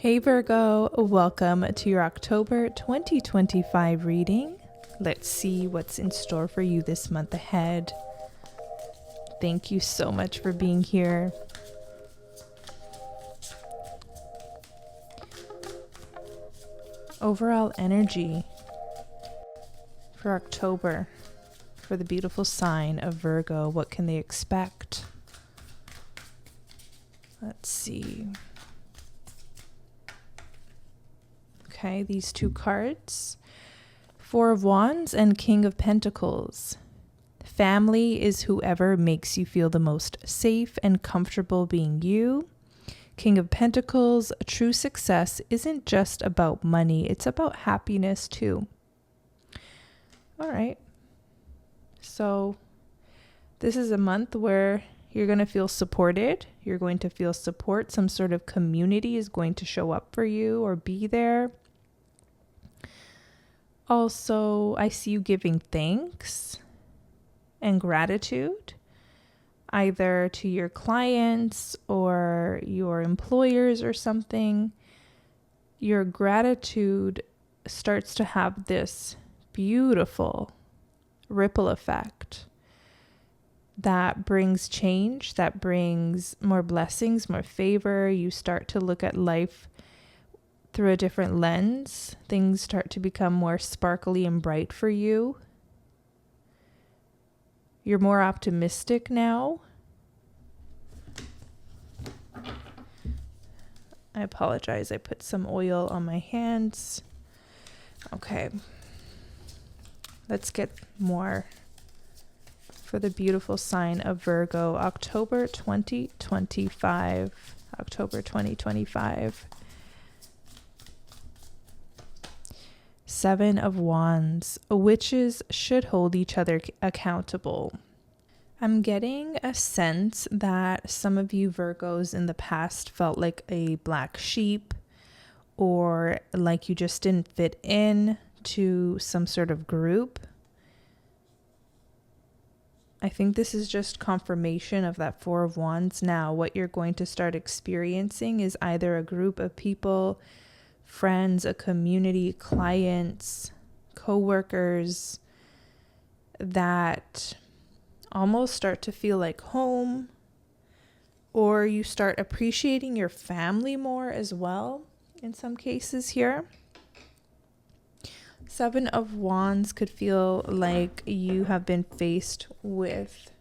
Hey Virgo, welcome to your October 2025 reading. Let's see what's in store for you this month ahead. Thank you so much for being here. Overall energy for October for the beautiful sign of Virgo. What can they expect? Let's see. Okay, these two cards, Four of Wands and King of Pentacles. Family is whoever makes you feel the most safe and comfortable being you. King of Pentacles, true success isn't just about money, it's about happiness too. All right. So this is a month where you're going to feel supported. You're going to feel support. Some sort of community is going to show up for you or be there. Also, I see you giving thanks and gratitude, either to your clients or your employers or something. Your gratitude starts to have this beautiful ripple effect that brings change, that brings more blessings, more favor. You start to look at life through a different lens. Things start to become more sparkly and bright for you. You're more optimistic now. I apologize. I put some oil on my hands. Okay. Let's get more for the beautiful sign of Virgo, October 2025. October 2025. Seven of Wands. Witches should hold each other accountable. I'm getting a sense that some of you Virgos in the past felt like a black sheep, or like you just didn't fit in to some sort of group. I think this is just confirmation of that Four of Wands. Now, what you're going to start experiencing is either a group of people, friends, a community, clients, co-workers that almost start to feel like home, or you start appreciating your family more as well in some cases here. Seven of Wands could feel like you have been faced with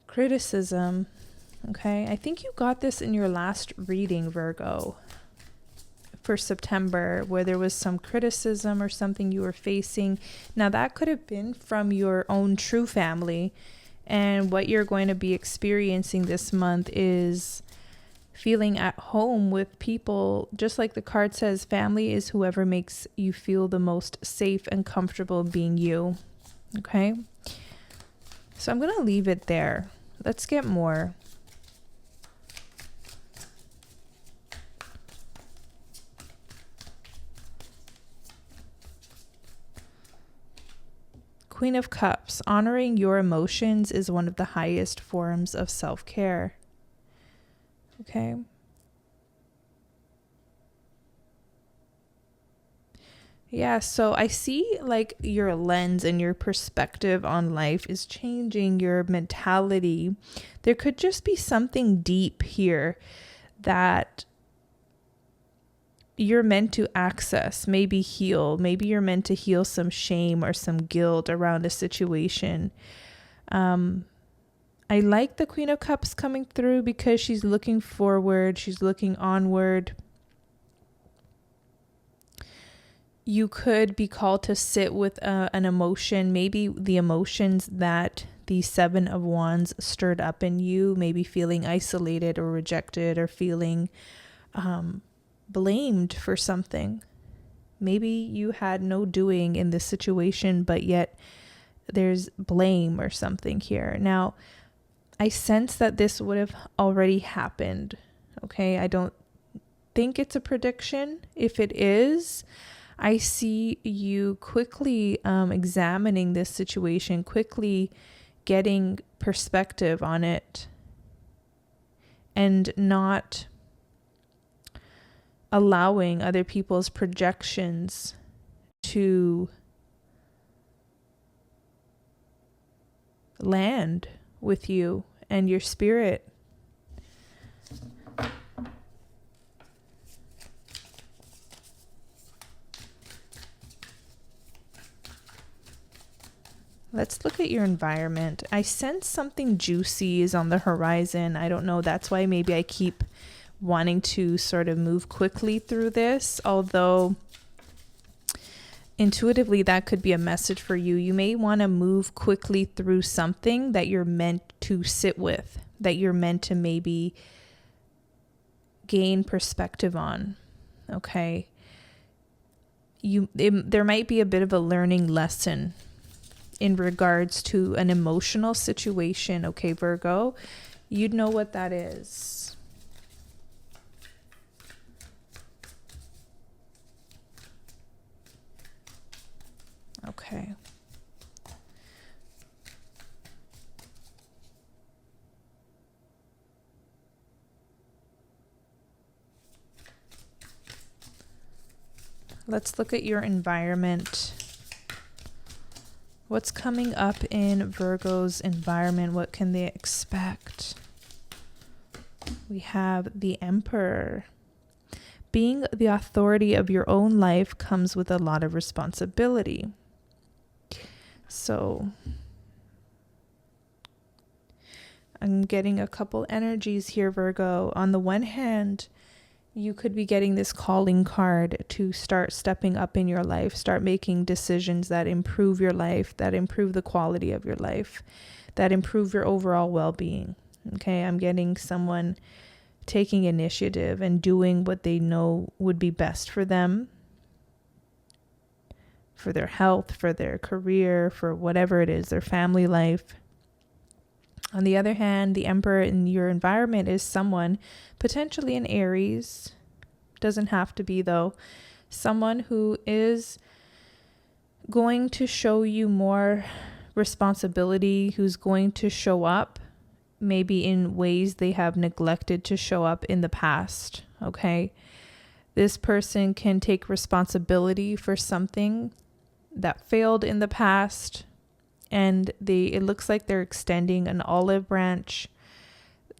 criticism. Okay, I think you got this in your last reading, Virgo, for September, where there was some criticism or something you were facing. Now, that could have been from your own true family. And what you're going to be experiencing this month is feeling at home with people. Just like the card says, family is whoever makes you feel the most safe and comfortable being you. Okay, so I'm going to leave it there. Let's get more. Queen of Cups, honoring your emotions is one of the highest forms of self-care. Okay. Yeah, so I see like your lens and your perspective on life is changing, your mentality. There could just be something deep here that you're meant to access, maybe heal. Maybe you're meant to heal some shame or some guilt around a situation. I like the Queen of Cups coming through because she's looking forward. She's looking onward. You could be called to sit with an emotion, maybe the emotions that the Seven of Wands stirred up in you, maybe feeling isolated or rejected or feeling blamed for something. Maybe you had no doing in this situation, but yet there's blame or something here. Now, I sense that this would have already happened. Okay, I don't think it's a prediction. If it is, I see you quickly examining this situation, quickly getting perspective on it, and not allowing other people's projections to land with you and your spirit. Let's look at your environment. I sense something juicy is on the horizon. I don't know. That's why maybe I keep wanting to sort of move quickly through this, although intuitively that could be a message for you. You may want to move quickly through something that you're meant to sit with, that you're meant to maybe gain perspective on. Okay. There might be a bit of a learning lesson in regards to an emotional situation. Okay, Virgo, you'd know what that is. Okay. Let's look at your environment. What's coming up in Virgo's environment? What can they expect? We have the Emperor. Being the authority of your own life comes with a lot of responsibility. So I'm getting a couple energies here, Virgo. On the one hand, you could be getting this calling card to start stepping up in your life, start making decisions that improve your life, that improve the quality of your life, that improve your overall well-being. Okay, I'm getting someone taking initiative and doing what they know would be best for them, for their health, for their career, for whatever it is, their family life. On the other hand, the Emperor in your environment is someone, potentially an Aries, doesn't have to be though, someone who is going to show you more responsibility, who's going to show up maybe in ways they have neglected to show up in the past, okay? This person can take responsibility for something that failed in the past, and it looks like they're extending an olive branch.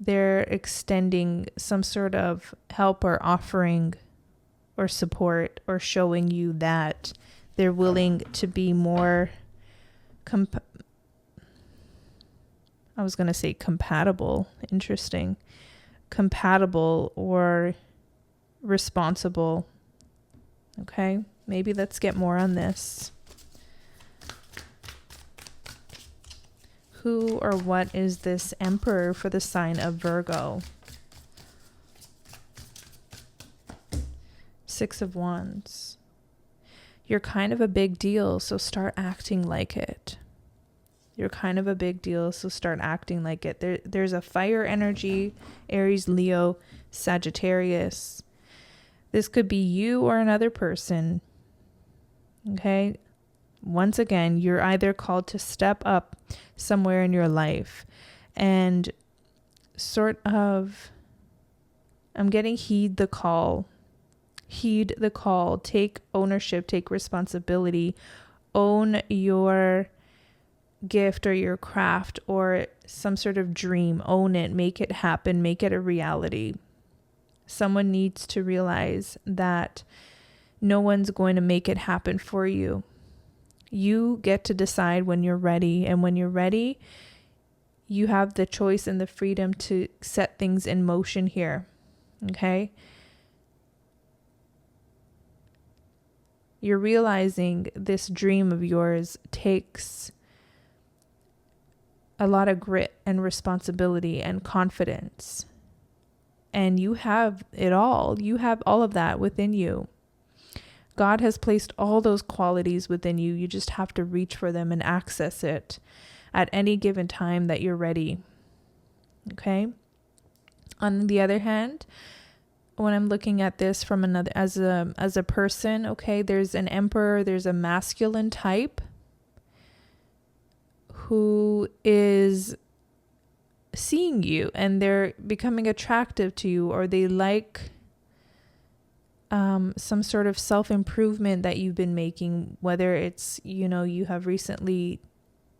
They're extending some sort of help or offering or support, or showing you that they're willing to be more I was going to say compatible. Interesting. Compatible or responsible. Okay, maybe let's get more on this. Who or what is this Emperor for the sign of Virgo? Six of Wands. You're kind of a big deal, so start acting like it. You're kind of a big deal, so start acting like it. There's a fire energy, Aries, Leo, Sagittarius. This could be you or another person. Okay? Once again, you're either called to step up somewhere in your life and sort of, I'm getting heed the call, take ownership, take responsibility, own your gift or your craft or some sort of dream, own it, make it happen, make it a reality. Someone needs to realize that no one's going to make it happen for you. You get to decide when you're ready, and when you're ready, you have the choice and the freedom to set things in motion here. Okay? You're realizing this dream of yours takes a lot of grit and responsibility and confidence. And you have it all. You have all of that within you. God has placed all those qualities within you. You just have to reach for them and access it at any given time that you're ready. Okay? On the other hand, when I'm looking at this from another, as a person, okay, there's an Emperor, there's a masculine type who is seeing you and they're becoming attractive to you, or they like some sort of self-improvement that you've been making, whether it's, you have recently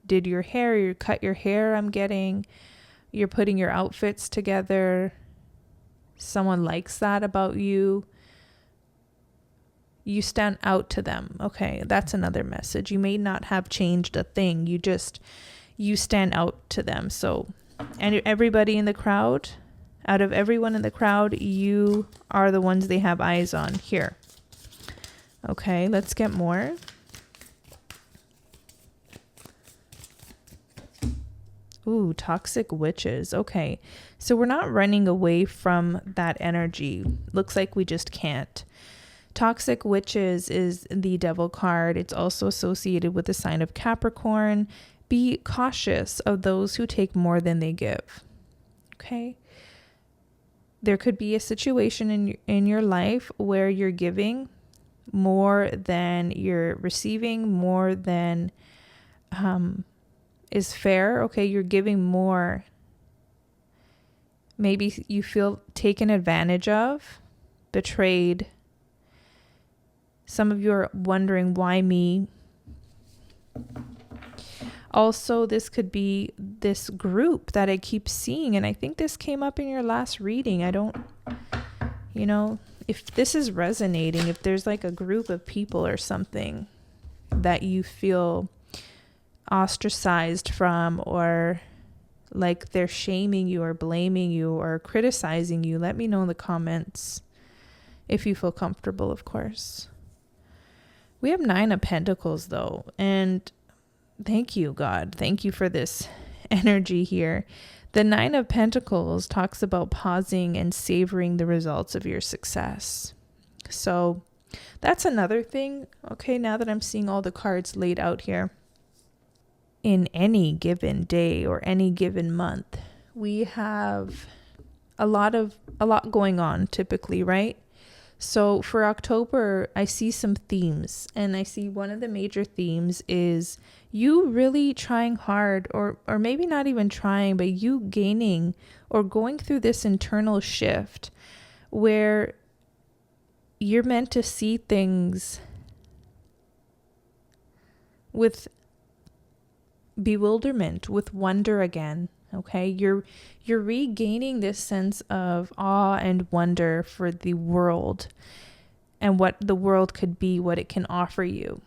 did your hair, you cut your hair, you're putting your outfits together. Someone likes that about you. You stand out to them. Okay, that's another message. You may not have changed a thing. You stand out to them. So, and everybody in the crowd, out of everyone in the crowd, you are the ones they have eyes on here. Okay, let's get more. Ooh, toxic witches. Okay, so we're not running away from that energy. Looks like we just can't. Toxic witches is the devil card. It's also associated with the sign of Capricorn. Be cautious of those who take more than they give. Okay? There could be a situation in your life where you're giving more than you're receiving, more than is fair. Okay, you're giving more. Maybe you feel taken advantage of, betrayed. Some of you are wondering, why me? Also, this could be this group that I keep seeing, and I think this came up in your last reading. If this is resonating, if there's like a group of people or something that you feel ostracized from, or like they're shaming you or blaming you or criticizing you, let me know in the comments if you feel comfortable, of course. We have 9 of Pentacles though, and thank you, God. Thank you for this energy here. The 9 of Pentacles talks about pausing and savoring the results of your success. So that's another thing. Okay, now that I'm seeing all the cards laid out here, in any given day or any given month, we have a lot going on typically, right? So for October, I see some themes, and I see one of the major themes is you really trying hard, or maybe not even trying, but you gaining or going through this internal shift where you're meant to see things with bewilderment, with wonder again. Okay, you're regaining this sense of awe and wonder for the world and what the world could be, what it can offer you.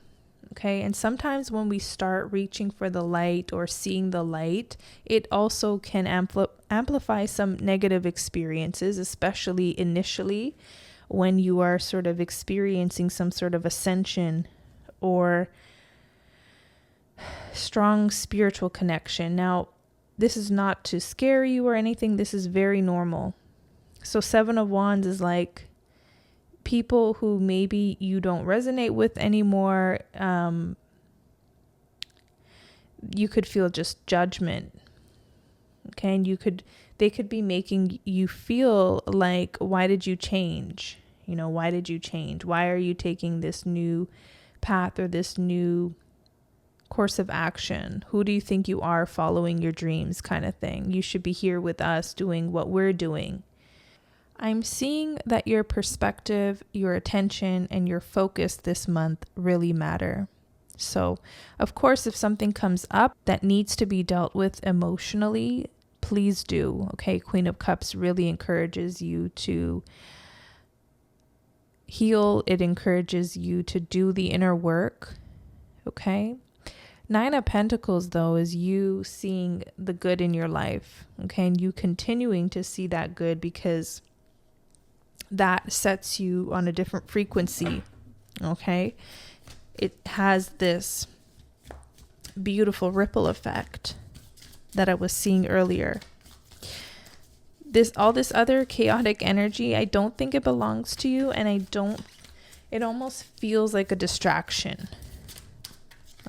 Okay, and sometimes when we start reaching for the light or seeing the light, it also can amplify some negative experiences, especially initially when you are sort of experiencing some sort of ascension or strong spiritual connection. Now, this is not to scare you or anything. This is very normal. So 7 of Wands is like people who maybe you don't resonate with anymore. You could feel just judgment. Okay. And they could be making you feel like, why did you change? Why did you change? Why are you taking this new path or this new course of action? Who do you think you are, following your dreams, kind of thing? You should be here with us doing what we're doing. I'm seeing that your perspective, your attention, and your focus this month really matter. So, of course, if something comes up that needs to be dealt with emotionally, please do. Okay, Queen of Cups really encourages you to heal. It encourages you to do the inner work. Okay. 9 of Pentacles, though, is you seeing the good in your life, okay? And you continuing to see that good because that sets you on a different frequency, okay? It has this beautiful ripple effect that I was seeing earlier. All this other chaotic energy, I don't think it belongs to you, and it almost feels like a distraction,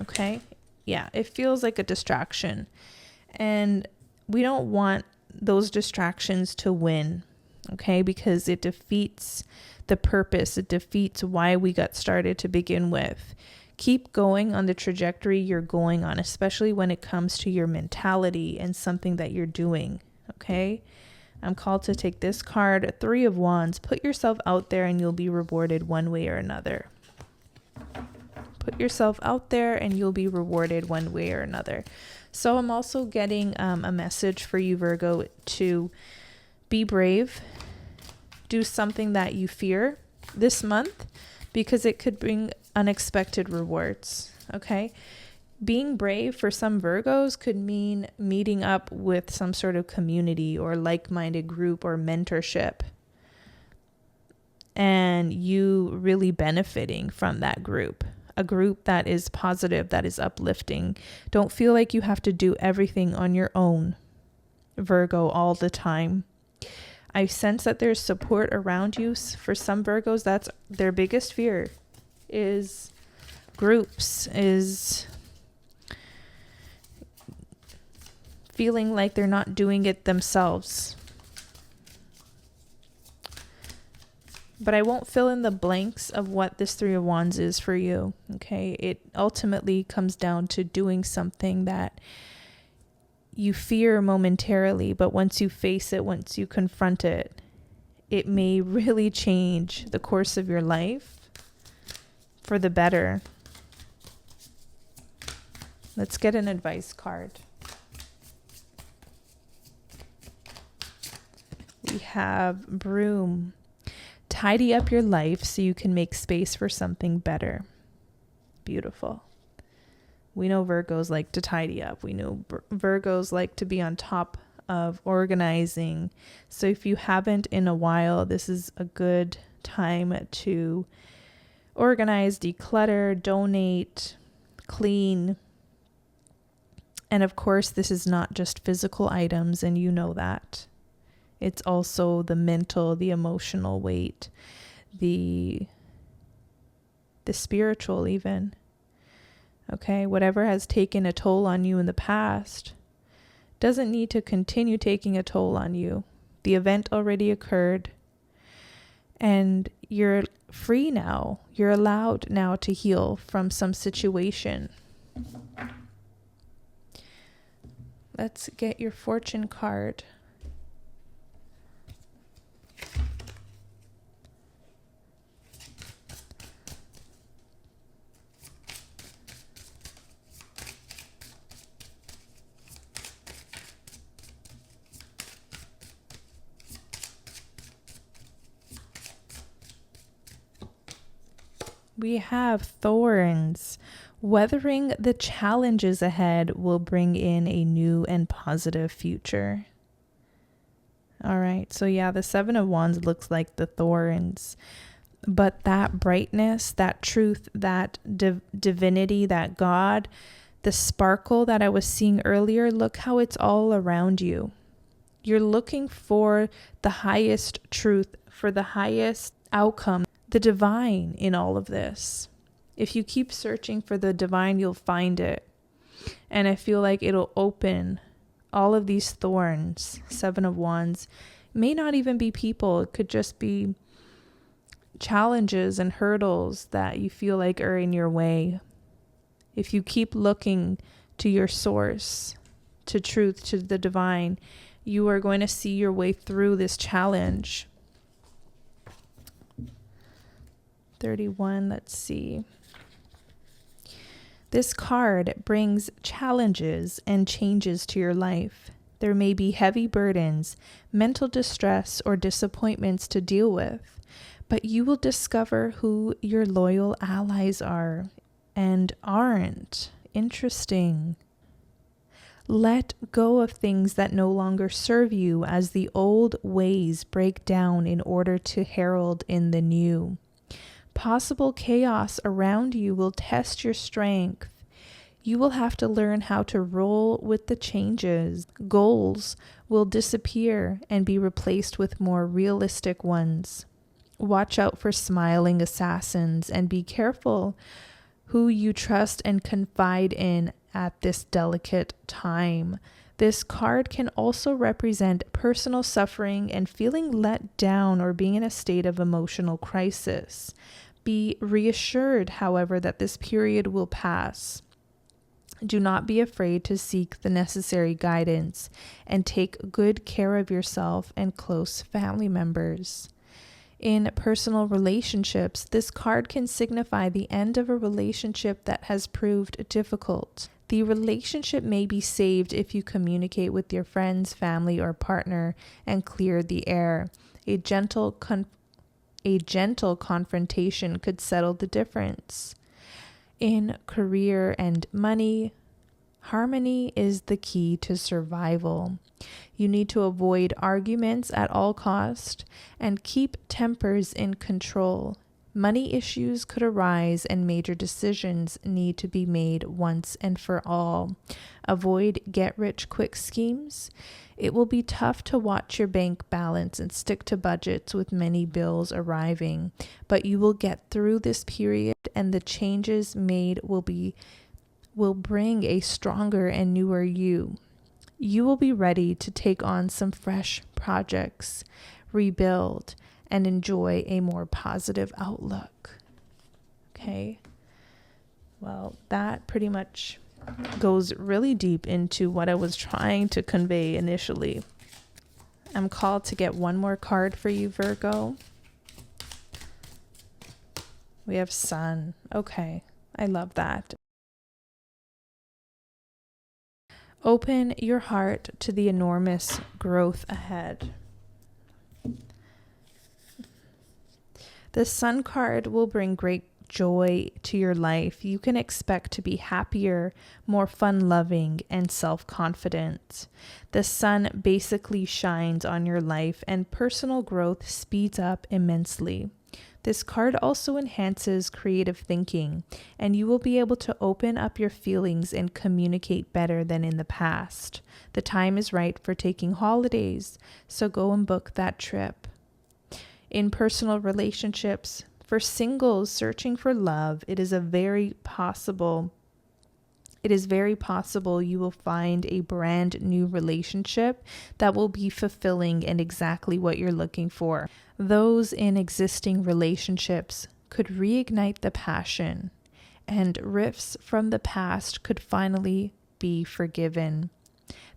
okay? Yeah, it feels like a distraction, and we don't want those distractions to win, okay? Because it defeats the purpose. It defeats why we got started to begin with. Keep going on the trajectory you're going on, especially when it comes to your mentality and something that you're doing, okay? I'm called to take this card, 3 of Wands. Put yourself out there and you'll be rewarded one way or another. Put yourself out there and you'll be rewarded one way or another. So I'm also getting a message for you, Virgo, to be brave. Do something that you fear this month because it could bring unexpected rewards. Okay? Being brave for some Virgos could mean meeting up with some sort of community or like-minded group or mentorship, and you really benefiting from that group, a group that is positive, that is uplifting. Don't feel like you have to do everything on your own, Virgo, all the time. I sense that there's support around you. For some Virgos, that's their biggest fear, is groups, is feeling like they're not doing it themselves. But I won't fill in the blanks of what this 3 of Wands is for you. Okay. It ultimately comes down to doing something that you fear momentarily, but once you face it, once you confront it, it may really change the course of your life for the better. Let's get an advice card. We have Broom. Tidy up your life so you can make space for something better. Beautiful. We know Virgos like to tidy up. We know Virgos like to be on top of organizing. So if you haven't in a while, this is a good time to organize, declutter, donate, clean. And of course, this is not just physical items, and you know that. It's also the mental, the emotional weight, the spiritual even. Okay, whatever has taken a toll on you in the past doesn't need to continue taking a toll on you. The event already occurred and you're free now. You're allowed now to heal from some situation. Let's get your fortune card. We have Thorns. Weathering the challenges ahead will bring in a new and positive future. All right. So yeah, the 7 of Wands looks like the thorns, but that brightness, that truth, that divinity, that God, the sparkle that I was seeing earlier, look how it's all around you. You're looking for the highest truth, for the highest outcome, the divine in all of this. If you keep searching for the divine, you'll find it. And I feel like it'll open all of these thorns. 7 of Wands may not even be people. It could just be challenges and hurdles that you feel like are in your way. If you keep looking to your source, to truth, to the divine, you are going to see your way through this challenge. 31, let's see. This card brings challenges and changes to your life. There may be heavy burdens, mental distress, or disappointments to deal with, but you will discover who your loyal allies are and aren't. Interesting. Let go of things that no longer serve you as the old ways break down in order to herald in the new. Possible chaos around you will test your strength. You will have to learn how to roll with the changes. Goals will disappear and be replaced with more realistic ones. Watch out for smiling assassins and be careful who you trust and confide in at this delicate time. This card can also represent personal suffering and feeling let down or being in a state of emotional crisis. Be reassured, however, that this period will pass. Do not be afraid to seek the necessary guidance and take good care of yourself and close family members. In personal relationships, this card can signify the end of a relationship that has proved difficult. The relationship may be saved if you communicate with your friends, family, or partner and clear the air. A gentle confrontation could settle the difference. In career and money, harmony is the key to survival. You need to avoid arguments at all cost and keep tempers in control. Money issues could arise and major decisions need to be made once and for all. Avoid get-rich-quick schemes. It will be tough to watch your bank balance and stick to budgets with many bills arriving, but you will get through this period and the changes made will bring a stronger and newer you. You will be ready to take on some fresh projects, rebuild, and enjoy a more positive outlook. Okay. Well, that pretty much goes really deep into what I was trying to convey initially. I'm called to get one more card for you, Virgo. We have Sun. Okay. I love that. Open your heart to the enormous growth ahead. The Sun card will bring great joy to your life. You can expect to be happier, more fun-loving, and self-confident. The Sun basically shines on your life, and personal growth speeds up immensely. This card also enhances creative thinking, and you will be able to open up your feelings and communicate better than in the past. The time is right for taking holidays, so go and book that trip. In personal relationships, for singles searching for love, it is very possible you will find a brand new relationship that will be fulfilling and exactly what you're looking for. Those in existing relationships could reignite the passion, and rifts from the past could finally be forgiven.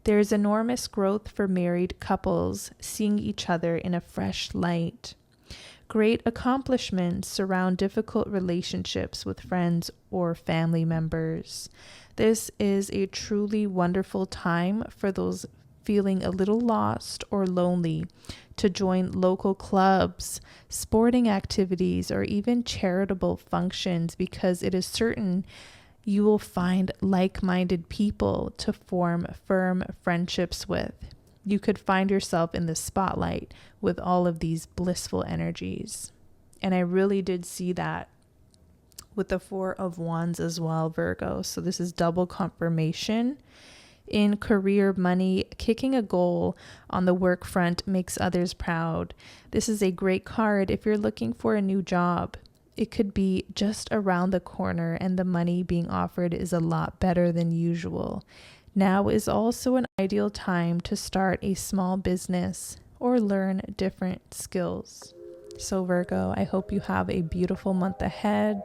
There is enormous growth for married couples seeing each other in a fresh light. Great accomplishments surround difficult relationships with friends or family members. This is a truly wonderful time for those feeling a little lost or lonely to join local clubs, sporting activities, or even charitable functions, because it is certain you will find like-minded people to form firm friendships with. You could find yourself in the spotlight with all of these blissful energies. And I really did see that with the Four of Wands as well, Virgo. So this is double confirmation. In career, money, kicking a goal on the work front makes others proud. This is a great card if you're looking for a new job. It could be just around the corner, and the money being offered is a lot better than usual. Now is also an ideal time to start a small business or learn different skills. So Virgo, I hope you have a beautiful month ahead.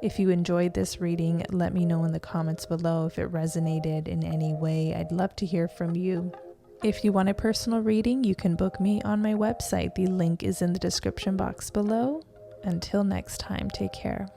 If you enjoyed this reading, let me know in the comments below if it resonated in any way. I'd love to hear from you. If you want a personal reading, you can book me on my website. The link is in the description box below. Until next time, take care.